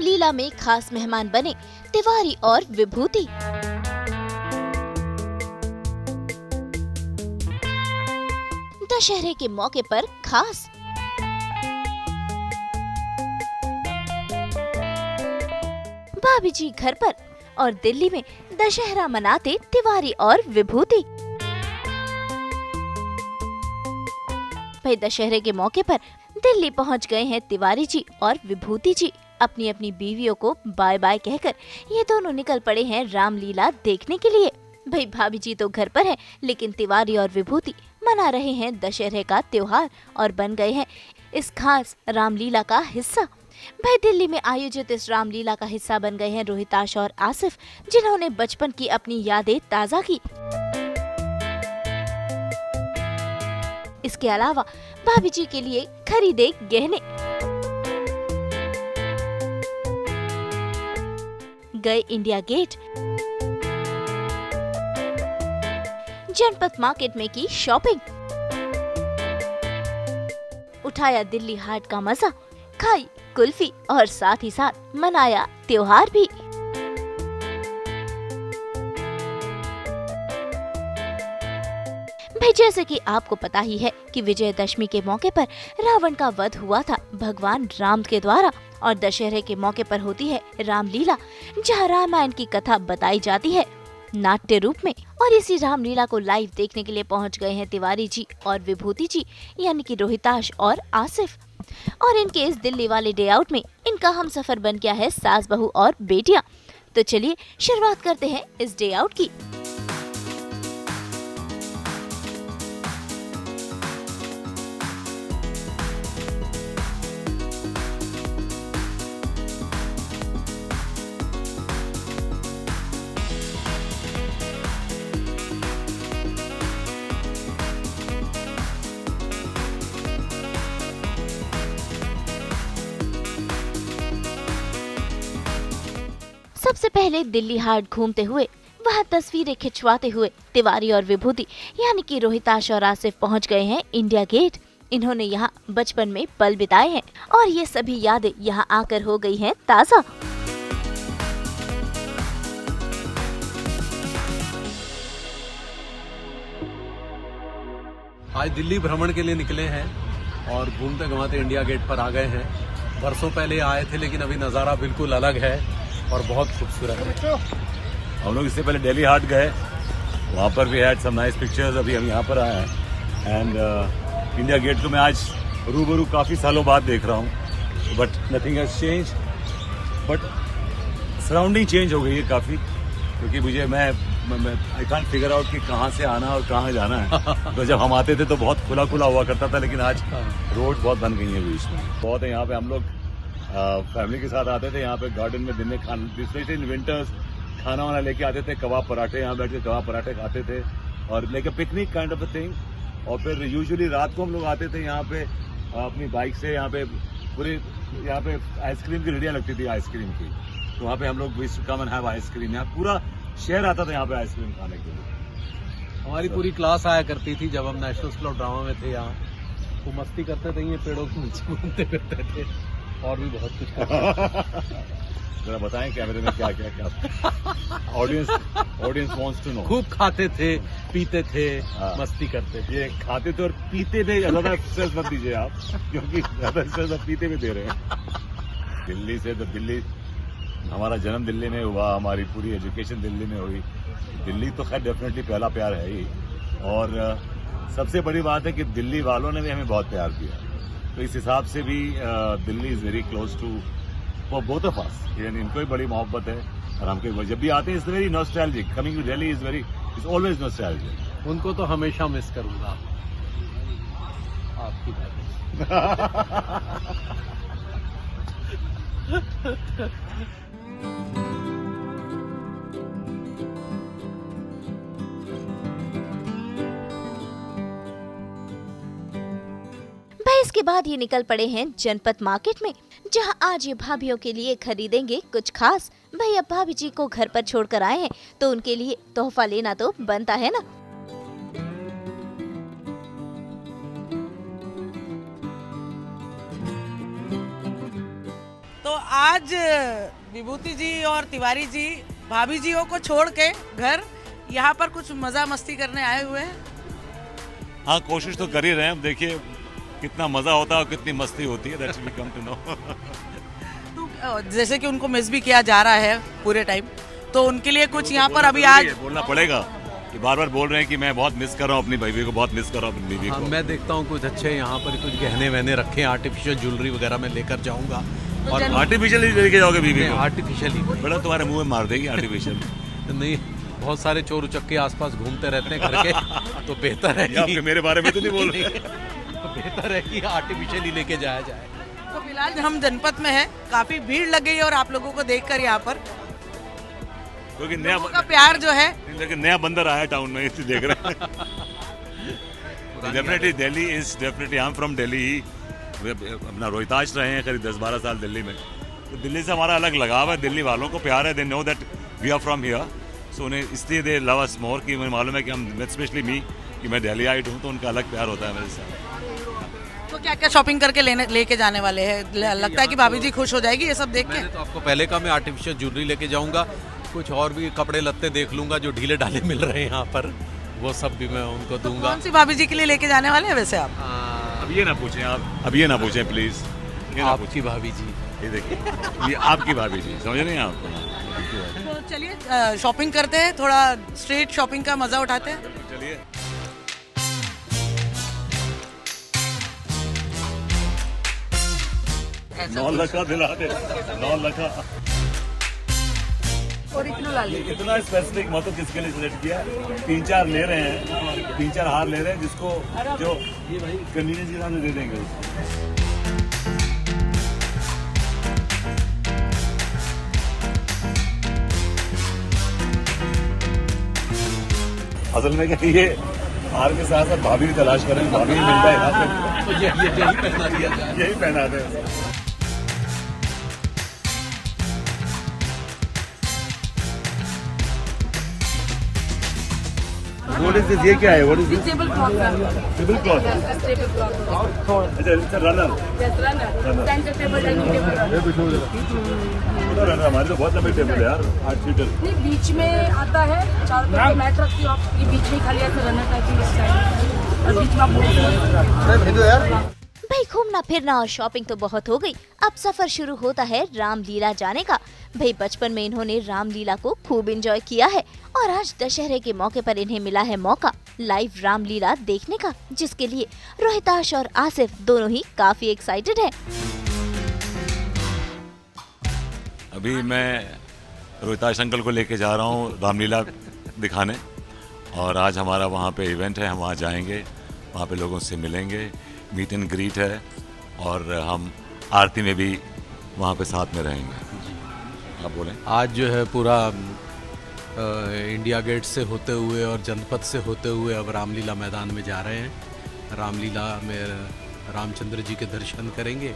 रामलीला में खास मेहमान बने तिवारी और विभूति। दशहरे के मौके पर खास भाभी जी घर पर और दिल्ली में दशहरा मनाते तिवारी और विभूति। भाई दशहरे के मौके पर दिल्ली पहुंच गए हैं तिवारी जी और विभूति जी। अपनी अपनी बीवियों को बाय बाय कहकर ये दोनों निकल पड़े हैं रामलीला देखने के लिए। भाई भाभी जी तो घर पर है, लेकिन तिवारी और विभूति मना रहे हैं दशहरे का त्योहार और बन गए हैं इस खास रामलीला का हिस्सा। भाई दिल्ली में आयोजित इस रामलीला का हिस्सा बन गए हैं रोहिताश और आसिफ, जिन्होंने बचपन की अपनी यादें ताजा की। इसके अलावा भाभी जी के लिए खरीदे गहने, गए इंडिया गेट, जनपद मार्केट में की शॉपिंग, उठाया दिल्ली हाट का मजा, खाई कुल्फी और साथ ही साथ मनाया त्योहार भी। भाई जैसे कि आपको पता ही है कि विजयदशमी के मौके पर रावण का वध हुआ था भगवान राम के द्वारा, और दशहरे के मौके पर होती है रामलीला, जहाँ रामायण की कथा बताई जाती है नाट्य रूप में। और इसी रामलीला को लाइव देखने के लिए पहुंच गए हैं तिवारी जी और विभूति जी, यानी कि रोहिताश और आसिफ। और इनके इस दिल्ली वाले डे आउट में इनका हम सफर बन गया है सास बहू और बेटियां। तो चलिए शुरुआत करते हैं इस डे आउट की। सबसे पहले दिल्ली हाट घूमते हुए वहाँ तस्वीरें खिंचवाते हुए तिवारी और विभूति यानी कि रोहिताश और आसिफ पहुँच गए हैं इंडिया गेट। इन्होंने यहाँ बचपन में पल बिताए हैं और ये सभी यादें यहाँ आकर हो गई हैं ताज़ा। आज दिल्ली भ्रमण के लिए निकले हैं और घूमते घुमाते इंडिया गेट पर आ गए हैं। बरसों पहले आए थे, लेकिन अभी नज़ारा बिल्कुल अलग है और बहुत खूबसूरत है। हम लोग इससे पहले दिल्ली हाट गए, वहाँ पर भी हैड सम नाइस पिक्चर्स। अभी हम यहाँ पर आए हैं एंड इंडिया गेट को मैं आज रूबरू काफ़ी सालों बाद देख रहा हूँ, but nothing has change, but surrounding change हो गई है काफ़ी, क्योंकि मुझे मैं आई कांट फिगर आउट कि कहाँ से आना और कहाँ जाना है। तो जब हम आते थे तो बहुत खुला खुला हुआ करता था, लेकिन आज रोड बहुत बन गई है बीच में। बहुत है यहाँ पे, हम लोग फैमिली के साथ आते थे यहाँ पे गार्डन में दिन में स्पेशली इन विंटर्स खाना वाना लेके आते थे, कबाब पराठे, यहाँ बैठ के कबाब पराठे खाते थे और लेके picnic kind of a thing. और फिर यूजुअली रात को हम लोग आते थे यहाँ पे अपनी बाइक से, यहाँ पे पूरे यहाँ पे आइसक्रीम की रेडियाँ लगती थी आइसक्रीम की, तो वहाँ पे हम लोग we come and have ice cream. यहाँ पूरा शहर आता था यहाँ पे आइसक्रीम खाने के लिए। हमारी पूरी क्लास आया करती थी जब हम नेशनल स्कूल ऑफ ड्रामा में थे यहाँ, तो मस्ती करते थे, ये पेड़ों के नीचे घूमते फिरते थे और भी बहुत कुछ जरा बताएं कैमरे में क्या क्या क्या ऑडियंस वांट्स टू नो। खूब खाते थे, पीते थे, मस्ती करते थे। ये खाते थे और पीते थे, ज्यादा स्ट्रेस मत दीजिए आप, क्योंकि ज्यादा स्ट्रेस आप पीते में दे रहे हैं। दिल्ली से तो दिल्ली, हमारा जन्म दिल्ली में हुआ, हमारी पूरी एजुकेशन दिल्ली में हुई। दिल्ली तो खैर डेफिनेटली पहला प्यार है ही, और सबसे बड़ी बात है कि दिल्ली वालों ने भी हमें बहुत प्यार किया। तो इस हिसाब से भी Delhi is very close to for both of us, यानी इनको भी बड़ी मोहब्बत है और हमको जब भी आते हैं it's very nostalgic. Coming to Delhi is always nostalgic. उनको तो हमेशा मिस करूंगा आपकी इसके बाद ये निकल पड़े हैं जनपद मार्केट में, जहां आज ये भाभीियों के लिए खरीदेंगे कुछ खास। भाई अब भाभी जी को घर पर छोड़कर आए हैं तो उनके लिए तोहफा लेना तो बनता है ना। तो आज आज विभूति जी और तिवारी जी भाभी जीओ को छोड़ के घर यहाँ पर कुछ मजा मस्ती करने आए हुए हैं। हाँ, कोशिश तो कर ही रहे हैं। अब देखिए कितना मजा होता है और कितनी मस्ती होती है, that's we come to know. तो जैसे कि उनको मिस भी किया जा रहा है पूरे टाइम, तो उनके लिए कुछ यहाँ पर अभी आज बोलना पड़ेगा कि बार बार बोल रहे हैं कि मैं बहुत मिस कर रहा हूँ अपनी बीवी को, बहुत मिस कर रहा हूँ अपनी बीवी हाँ, को। मैं देखता हूँ कुछ अच्छे यहाँ पर कुछ गहने वहने रखे हैं, आर्टिफिशियल ज्वेलरी वगैरह मैं लेकर जाऊंगा। और आर्टिफिशियली लेके जाओगे बीवी को? आर्टिफिशियली बड़ा तुम्हारे मुंह में मार देगी आर्टिफिशियल। नहीं, बहुत सारे चोर उचक्के आसपास घूमते रहते हैं घर के, तो बेहतर है कि मेरे बारे में तो नहीं बोल रहे। तो बेहतर है कि आर्टिफिशियली लेके जाया जाए। तो फिलहाल हम जनपद में हैं, काफी भीड़ लग गई है और आप लोगों को देखकर यहाँ पर क्योंकि लोगों का प्यार जो है, लेकिन नया बंदर आया टाउन में, इसलिए देख रहे हैं। Definitely Delhi is definitely, I am from Delhi. अपना रोहिताश रहे हैं करीब 10-12 साल दिल्ली में, तो दिल्ली से हमारा अलग लगाव है, दिल्ली वालों को प्यार है, they know that we are from here, so उन्हें इसलिए दे लव अस मोर, कि मुझे मालूम है कि हम स्पेशली मी कि मैं दिल्ली आइट हूँ, तो उनका अलग प्यार होता है मेरे साथ। तो क्या क्या शॉपिंग करके लेके जाने वाले हैं? लगता है कि भाभी जी खुश हो जाएगी ये सब देख के। मैंने तो आपको पहले कहा मैं आर्टिफिशियल ज्वेलरी लेके जाऊंगा, कुछ और भी कपड़े लत्ते देख लूंगा जो ढीले ढाले मिल रहे हैं यहाँ पर, वो सब भी मैं उनको दूंगा। कौन सी भाभी जी के लिए लेके जाने वाले हैं वैसे आप? अब ये ना पूछें आप, अब ये ना पूछें प्लीज, आपकी भाभी जी, ये देखिए, ये आपकी भाभी जी, समझ रहे हैं आप? तो चलिए शॉपिंग करते हैं, थोड़ा स्ट्रीट शॉपिंग का मजा उठाते हैं। चलिए। 9 लाख दिला दे, 9 लाख। इतना स्पेसिफिक मतलब किसके लिए सिलेक्ट किया? 3-4 ले रहे हैं, 3-4 हार ले रहे हैं, जिसको जो कन्वीनियंस के हिसाब से दे देंगे उसको। असल में क्या, ये हार के साथ साथ भाभी भी तलाश करें, भाभी भी मिलता है यहाँ पे, तो यही पहना दिया जाए, यही पहना दे। What is this? ये क्या है? What is this? Table cloth. Table cloth. Table cloth. अच्छा, it's a runner. Yes, runner. Center table, dining table. पूरा runner, हमारे तो बहुत लंबे टेबल है यार, 8 सीटर। नहीं, बीच में आता है, चारों तरफ मैट रखती हो आप, ये बीच में खाली ऐसे रनर टाइप की स्टाइल, और बीच में आप भाई घूमना फिरना और शॉपिंग तो बहुत हो गई, अब सफर शुरू होता है रामलीला जाने का। भाई बचपन में इन्होंने रामलीला को खूब एंजॉय किया है और आज दशहरे के मौके पर इन्हें मिला है मौका लाइव रामलीला देखने का, जिसके लिए रोहिताश और आसिफ दोनों ही काफी एक्साइटेड हैं। अभी मैं रोहिताश अंकल को लेके जा रहा हूँ रामलीला दिखाने, और आज हमारा वहाँ पे इवेंट है, हम वहाँ जाएंगे, वहाँ पे लोगों से मिलेंगे, मीट एंड ग्रीट है, और हम आरती में भी वहाँ पे साथ में रहेंगे। आप बोलें। आज जो है पूरा इंडिया गेट से होते हुए और जनपद से होते हुए अब रामलीला मैदान में जा रहे हैं। रामलीला में रामचंद्र जी के दर्शन करेंगे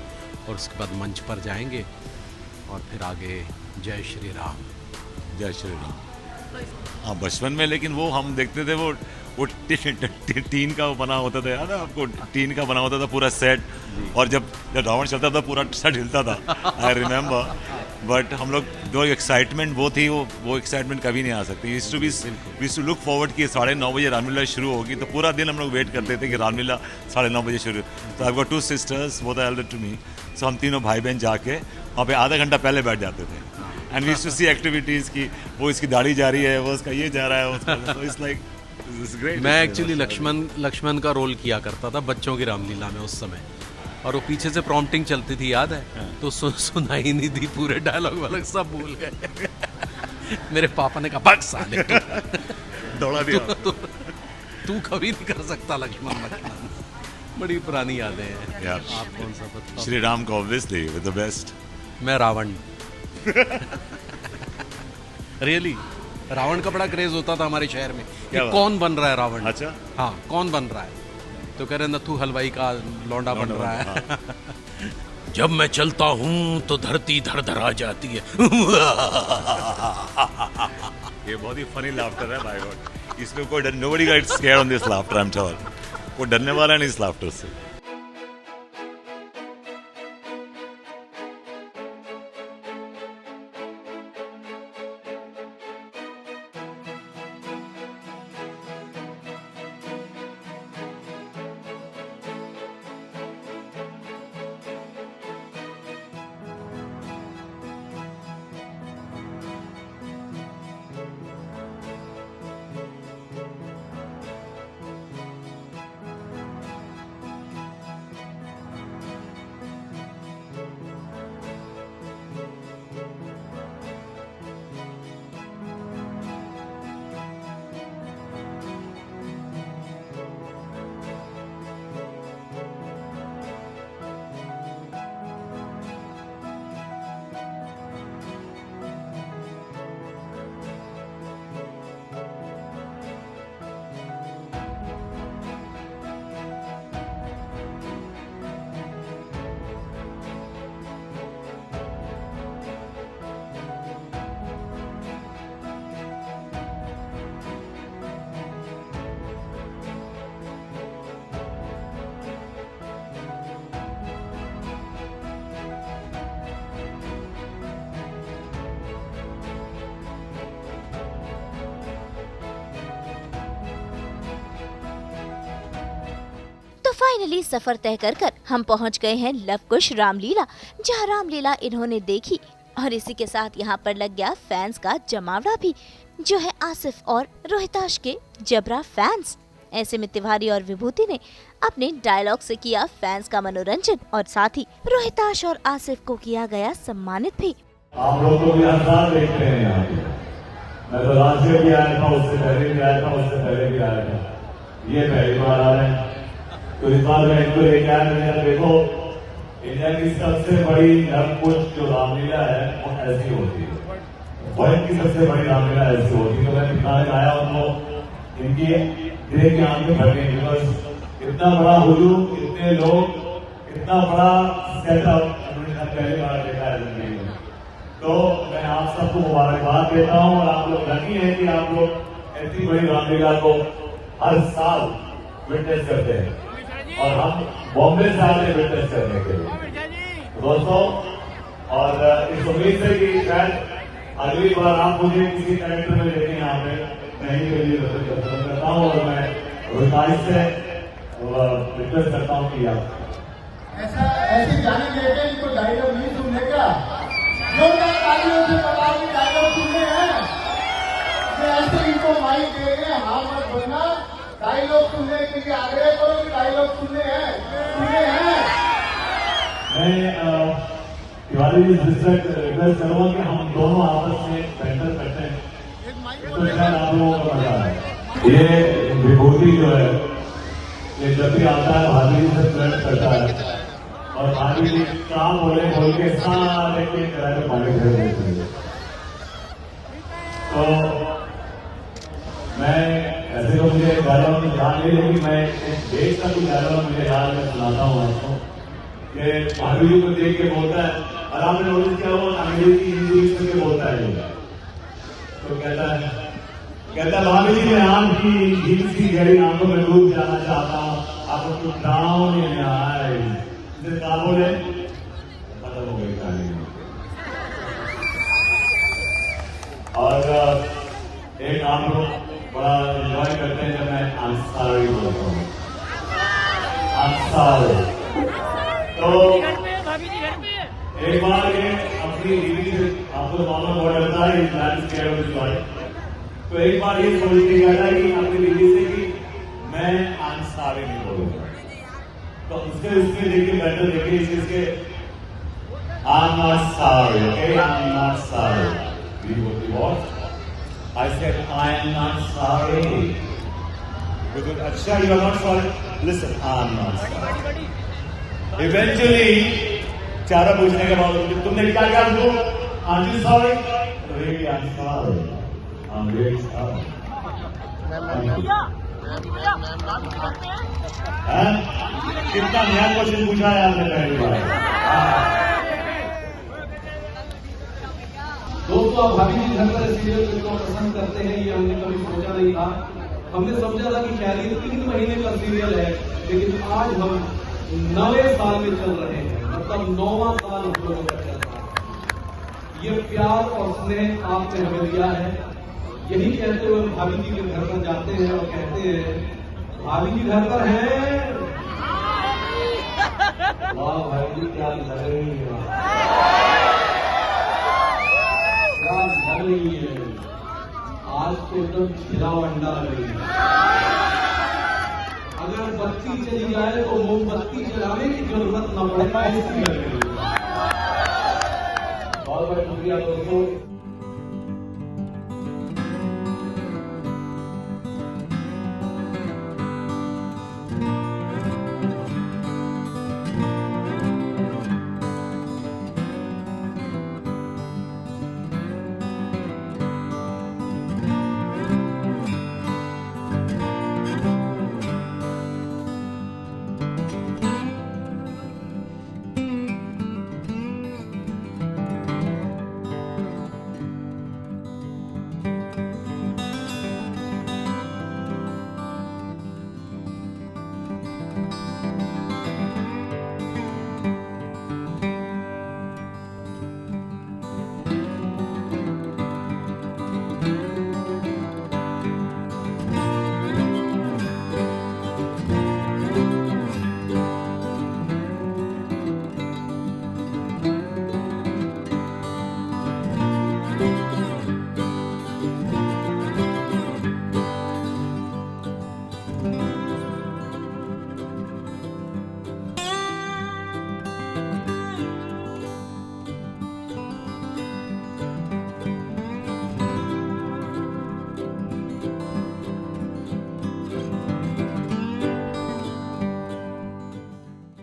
और उसके बाद मंच पर जाएंगे और फिर आगे जय श्री राम। जय श्री राम। हाँ, बचपन में लेकिन वो हम देखते थे, वो टीन का बना होता था, याद है आपको? टीन का बना होता था पूरा सेट, और जब रावण चलता था पूरा सेट हिलता था, आई रिमेम्बर। बट हम लोग जो एक्साइटमेंट वो थी, वो एक्साइटमेंट कभी नहीं आ सकती। वी टू लुक फॉरवर्ड कि 9:30 बजे रामलीला शुरू होगी, तो पूरा दिन हम लोग वेट करते थे कि रामलीला 9:30 बजे शुरू। तो आई गॉट 2 sisters, वो एल्डर टू मी, सो हम तीनों भाई बहन जाके वहाँ पे आधा घंटा पहले बैठ जाते थे, and we to see activities की, वो इसकी दाढ़ी जा रही है, वो उसका ये जा रहा है, उसका इट्स लाइक ग्रेट। मैं एक्चुअली लक्ष्मण का रोल किया करता था बच्चों की रामलीला में उस समय, और वो पीछे से प्रॉम्प्टिंग चलती थी, याद है? तो सुनाई नहीं दी, पूरे डायलॉग वालॉग सब भूल गए। मेरे पापा ने कहा भाग साले, दौड़ा दिया। तू कभी नहीं कर सकता लक्ष्मण। बड़ी पुरानी यादें हैं यार। आप कौन सा बताओ? श्री राम का ऑब्वियसली विद द बेस्ट। मैं रावण। रियली रावण का बड़ा क्रेज होता था हमारे शहर में कि कौन बन रहा है रावण। अच्छा। हाँ, कौन बन रहा है? तो कह रहे नथु हलवाई का लौंडा बन रहा है। जब मैं चलता हूँ तो धरती धड़ धड़ा जाती है। ये बहुत ही फनी लाफ्टर है, बाय गॉड। इसमें कोई nobody gets scared on this laughter, I am sure. कोई डरने वाला नहीं इस लाफ्टर से। फाइनली सफर तय कर हम पहुंच गए हैं लवकुश रामलीला, जहां रामलीला इन्होंने देखी और इसी के साथ यहाँ पर लग गया फैंस का जमावड़ा भी, जो है आसिफ और रोहिताश के जबरा फैंस। ऐसे में तिवारी और विभूति ने अपने डायलॉग से किया फैंस का मनोरंजन और साथ ही रोहिताश और आसिफ को किया गया सम्मानित भी। आप लोग को भी हर साल देखते हैं यहाँ पे। मैं तो लास्ट ईयर भी आया था, उससे पहले भी आया था, उससे पहले भी आया था। ये पहली बार आ रहे हैं, तो इस बार मैं इनको लेके आया। मैंने देखो, इंडिया की सबसे बड़ी लवकुश जो रामलीला है वो ऐसी होती है, वर्ल्ड की सबसे बड़ी रामलीला ऐसी होती है। तो मैं दिखाने आया उनको, इनकी दिल की आंखें भर गई, बिकॉज इतना बड़ा हुजूम, इतने लोग, इतना बड़ा सेटअप मैंने पहली बार देखा है जिंदगी में। तो मैं आप सबको मुबारकबाद देता हूँ और आप लोग लकी हैं कि आप लोग ऐसी बड़ी रामलीला को हर साल विटनेस करते हैं और हम बॉम्बे से आते हैं विटनेस करने के लिए दोस्तों। और इस उम्मीद से कि शायद अगली बार आप मुझे किसी कैरेक्टर में देखें यहाँ पे, मैं ही के लिए पसंद करता हूँ और मैं रोहिताश से रिक्वेस्ट करता हूँ कि आप ऐसी जाने देते इनको डायलॉग नहीं सुनने का, जोरदार तालियों से बताओ कि डायलॉग सुनने हैं। मैं ऐसे इनको माइक दे रहे हैं, हाँ मत बोलना, डायलॉग सुनने के लिए आग्रह करो कि डायलॉग सुनने हैं, सुनने हैं। मैं तिवारी जी से रिक्वेस्ट करूँगा कि हम दोनों आपस में बेहतर करते हैं, तो शायद आप लोगों को मजा आए। ये विभूति जो है, ये जब भी आता है भाभी जी से फ्लर्ट करता है और भाभी जी काम बोल के सारे के किराए पानी भर देते हैं। तो मैं ऐसे तो मुझे डायलॉग में ध्यान नहीं, लेकिन मैं एक देश का कुछ डायलॉग मुझे याद में सुनाता हूँ आपको, कि भाभी जी को देख के बोलता है, और आपने नोटिस किया वो अंग्रेजी हिंदी करके बोलता है। तो कहता है भाभी जी मैं आपकी झील सी गहरी आंखों में डूब जाना चाहता हूँ, आपको कुछ डाउन नहीं आए। कहा बोले खत्म हो गई कहानी। और एक आप लोग बड़ा एंजॉय करते हैं जब मैं I'm sorry बोलता हूँ, I'm sorry। तो एक बार ये अपनी दीदी से, आपको मामा बहुत डरता है, तो एक बार ये सोच के गया था कि अपनी दीदी से कि मैं I'm sorry नहीं बोलूंगा। तो उसके देखिए बेटर देखिए इसके I'm not sorry, okay? I'm not sorry. What? I said I am not sorry. Because अच्छा you are not sorry. Listen, I'm not sorry. Eventually, चारा पूछने के बाद तुमने क्या क्या बोल? Aren't you sorry? Really, I'm sorry. I'm really sorry. कितना नया क्वेश्चन पूछा है आपने पहली बार। दोस्तों, आप भाभी जी घर पर सीरियल को पसंद करते हैं, ये हमने कभी सोचा नहीं था। हमने समझा था कि शायद ये 3 महीने का सीरियल है, लेकिन आज हम 9वें साल में चल रहे हैं, मतलब 9वां साल हम लोगों का चल रहा है। ये प्यार और स्नेह आपने हमें दिया है। यही कहते हुए भाभी जी के घर पर जाते हैं और कहते हैं भाभी जी घर पर हैं। वाह भाई जी क्या लग रही है, क्या लग रही है, आज तो एकदम खिला अंडा लग रही है। अगर बत्ती चली जाए तो मोमबत्ती जलाने की जरूरत न पड़े, ऐसी लग रही है। बहुत बहुत शुक्रिया दोस्तों।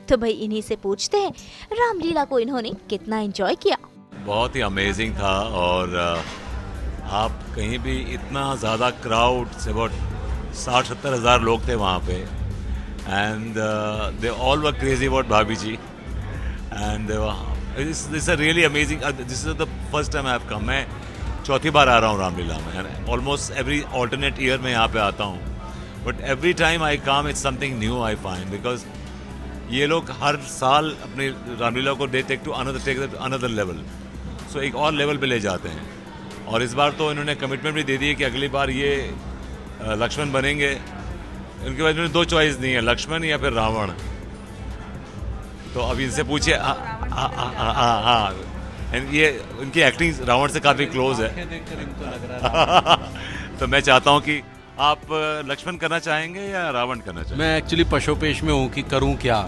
तो भाई इन्हीं से पूछते हैं रामलीला को इन्होंने कितना एंजॉय किया। बहुत ही अमेजिंग था और आप कहीं भी इतना ज़्यादा क्राउड से अबाउट 60-70 हज़ार लोग थे वहाँ पे and they all were crazy about bhabhi ji and this are really amazing. This is the first time I have come. मैं चौथी बार आ रहा हूँ रामलीला में। ऑलमोस्ट एवरी ऑल्टरनेट ईयर में यहाँ पे आता हूँ, but every time I come it's something new I find, because ये लोग हर साल अपनी रामलीला को they take to another level. So एक और लेवल पे ले जाते हैं और इस बार तो इन्होंने कमिटमेंट भी दे दी है कि अगली बार ये लक्ष्मण बनेंगे। इनके बाद इन्होंने 2 चॉइस दी है, लक्ष्मण या फिर रावण। तो अभी इनसे पूछिए। हाँ, ये उनकी एक्टिंग रावण से काफ़ी क्लोज है। तो मैं चाहता हूँ कि आप लक्ष्मण करना चाहेंगे या रावण करना चाहेंगे? मैं एक्चुअली पशोपेश में हूँ कि करूँ क्या,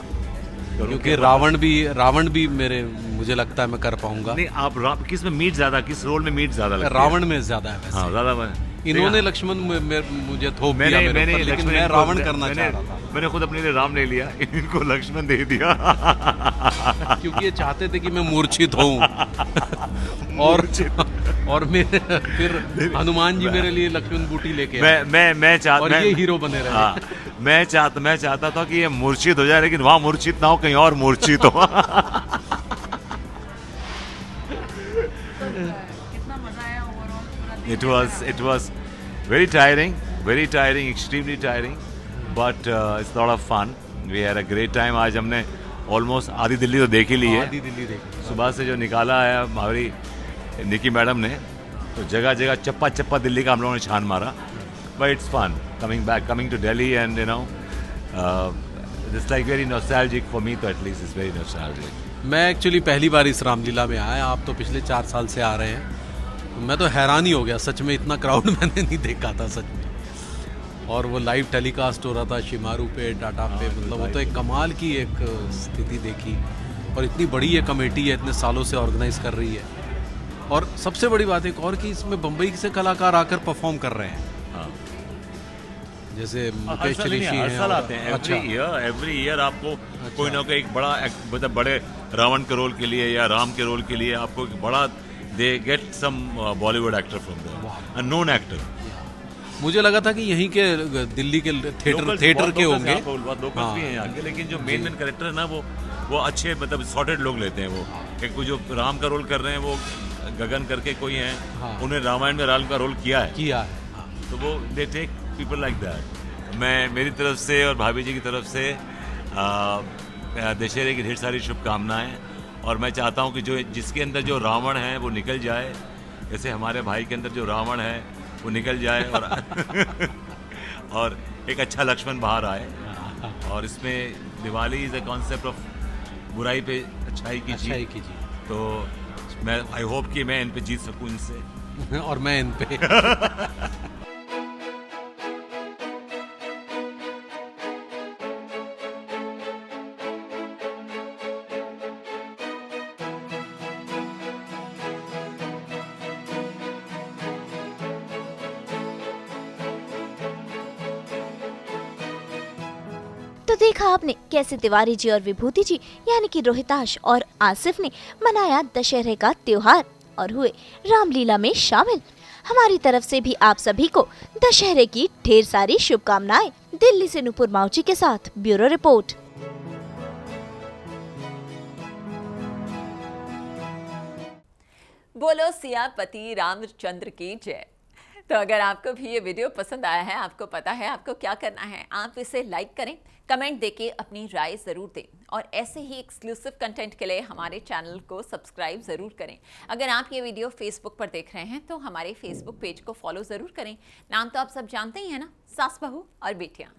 क्योंकि रावण भी मुझे लगता है मैं कर पाऊंगा। नहीं, आप किस में मीट ज्यादा, किस रोल में मीट ज्यादा लगती है? रावण में ज्यादा है वैसे। हाँ, ज्यादा। इन्होंने लक्ष्मण मुझे थोप दिया मेरे ऊपर, लेकिन मैं रावण करना चाह रहा था। मैंने खुद अपने लिए राम ले लिया, इनको लक्ष्मण दे दिया क्योंकि ये चाहते थे कि मैं मूर्छित हूँ और मेरे फिर हनुमान जी मेरे लिए लक्ष्मण बूटी लेके मैं चाहता, और ये हीरो बने रहे। हाँ, मैं चाहता था कि ये मूर्छित हो जाए, लेकिन वहाँ मूर्छित ना हो, कहीं और मूर्छित हो। It was very tiring, extremely tiring, but it's a lot of fun. We had a great time. आज हमने almost आधी दिल्ली तो देख ही ली है। आधी दिल्ली देखी। सुबह से जो निकाला है हमारी निकी मैडम ने, तो जगह जगह चप्पा दिल्ली का हम लोगों ने छान मारा। But it's fun coming to Delhi, and you know, it's like very nostalgic for me. तो at least it's very nostalgic. मैं एक्चुअली पहली बार इस रामलीला में आया। आप तो पिछले 4 साल से आ रहे हैं। मैं तो हैरान ही हो गया सच में, इतना क्राउड मैंने नहीं देखा था सच में। और वो लाइव टेलीकास्ट हो रहा था शिमारू पे, टाटा पे, मतलब वो तो एक कमाल की एक स्थिति देखी। और इतनी बड़ी ये कमेटी है, इतने सालों से ऑर्गेनाइज कर रही है। और सबसे बड़ी बात एक और कि इसमें बम्बई से कलाकार आकर परफॉर्म कर रहे हैं। जैसे मुकेश चलीशी हर साल आते हैं। अच्छा, एवरी ईयर आपको कोई ना कोई एक बड़ा मतलब बड़े रावण के रोल के लिए या राम के रोल के लिए आपको एक बड़ा they get some Bollywood actor from there, a known actor. मुझे लगा था कि यहीं के दिल्ली के थिएटर के होंगे। लोकल्स भी हैं यहाँ के, लेकिन जो मेन कैरेक्टर है ना वो अच्छे मतलब सॉर्टेड लोग लेते हैं। वो एक कोई जो राम का रोल कर रहे हैं, वो गगन करके कोई हैं। हाँ। उन्हें रामायण में राम का रोल किया है। हाँ। तो वो they take people like that. मैं मेरी तरफ से और भाभी जी की तरफ से दशहरे की ढेर सारी शुभकामनाएं। और मैं चाहता हूं कि जो जिसके अंदर जो रावण है वो निकल जाए, जैसे हमारे भाई के अंदर जो रावण है वो निकल जाए और एक अच्छा लक्ष्मण बाहर आए। और इसमें Diwali is a concept of बुराई पे अच्छाई की जीत। तो मैं आई होप कि मैं इन पे जीत सकूं इनसे और मैं इन पे। तो देखा आपने कैसे तिवारी जी और विभूति जी यानी कि रोहिताश और आसिफ ने मनाया दशहरे का त्योहार और हुए रामलीला में शामिल। हमारी तरफ से भी आप सभी को दशहरे की ढेर सारी शुभकामनाएं। दिल्ली से नुपुर माउची के साथ ब्यूरो रिपोर्ट। बोलो सियापति रामचंद्र की जय। तो अगर आपको भी ये वीडियो पसंद आया है, आपको पता है आपको क्या करना है, आप इसे लाइक करें, कमेंट देके अपनी राय ज़रूर दें और ऐसे ही एक्सक्लूसिव कंटेंट के लिए हमारे चैनल को सब्सक्राइब ज़रूर करें। अगर आप ये वीडियो फेसबुक पर देख रहे हैं तो हमारे फेसबुक पेज को फॉलो ज़रूर करें। नाम तो आप सब जानते ही हैं ना, सास बहू और बेटियाँ।